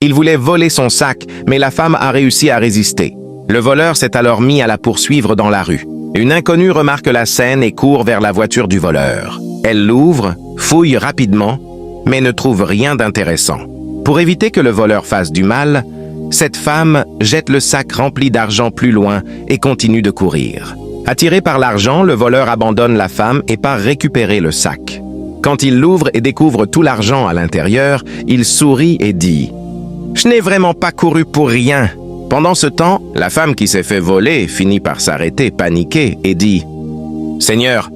Il voulait voler son sac, mais la femme a réussi à résister. Le voleur s'est alors mis à la poursuivre dans la rue. Une inconnue remarque la scène et court vers la voiture du voleur. Elle l'ouvre, fouille rapidement, mais ne trouve rien d'intéressant. Pour éviter que le voleur fasse du mal, cette femme jette le sac rempli d'argent plus loin et continue de courir. Attiré par l'argent, le voleur abandonne la femme et part récupérer le sac. Quand il l'ouvre et découvre tout l'argent à l'intérieur, il sourit et dit « Je n'ai vraiment pas couru pour rien ». Pendant ce temps, la femme qui s'est fait voler finit par s'arrêter, paniquée, et dit « Seigneur,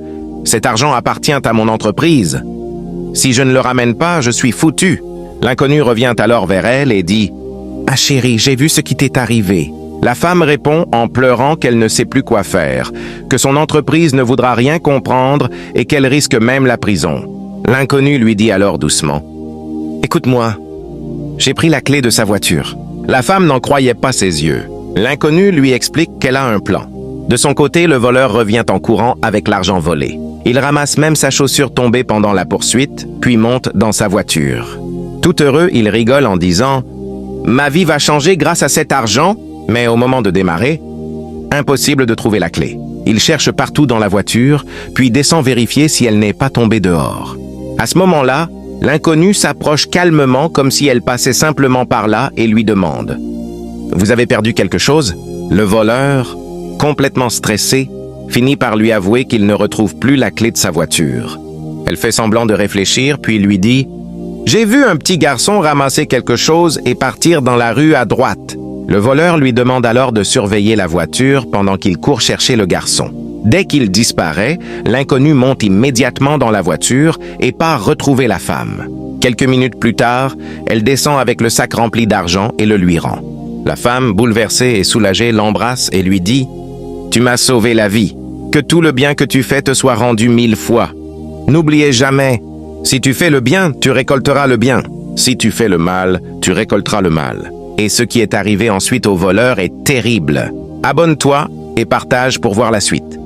cet argent appartient à mon entreprise. Si je ne le ramène pas, je suis foutu. » L'inconnu revient alors vers elle et dit « Ah chérie, j'ai vu ce qui t'est arrivé. » La femme répond en pleurant qu'elle ne sait plus quoi faire, que son entreprise ne voudra rien comprendre et qu'elle risque même la prison. L'inconnu lui dit alors doucement « Écoute-moi, j'ai pris la clé de sa voiture. » La femme n'en croyait pas ses yeux. L'inconnu lui explique qu'elle a un plan. De son côté, le voleur revient en courant avec l'argent volé. Il ramasse même sa chaussure tombée pendant la poursuite, puis monte dans sa voiture. Tout heureux, il rigole en disant « Ma vie va changer grâce à cet argent », mais au moment de démarrer, impossible de trouver la clé. Il cherche partout dans la voiture, puis descend vérifier si elle n'est pas tombée dehors. À ce moment-là, l'inconnu s'approche calmement comme si elle passait simplement par là et lui demande « Vous avez perdu quelque chose ?» Le voleur, complètement stressé, finit par lui avouer qu'il ne retrouve plus la clé de sa voiture. Elle fait semblant de réfléchir, puis lui dit « J'ai vu un petit garçon ramasser quelque chose et partir dans la rue à droite. » Le voleur lui demande alors de surveiller la voiture pendant qu'il court chercher le garçon. Dès qu'il disparaît, l'inconnu monte immédiatement dans la voiture et part retrouver la femme. Quelques minutes plus tard, elle descend avec le sac rempli d'argent et le lui rend. La femme, bouleversée et soulagée, l'embrasse et lui dit « Tu m'as sauvé la vie. Que tout le bien que tu fais te soit rendu 1000 fois. N'oubliez jamais, si tu fais le bien, tu récolteras le bien. Si tu fais le mal, tu récolteras le mal. » Et ce qui est arrivé ensuite au voleur est terrible. Abonne-toi et partage pour voir la suite.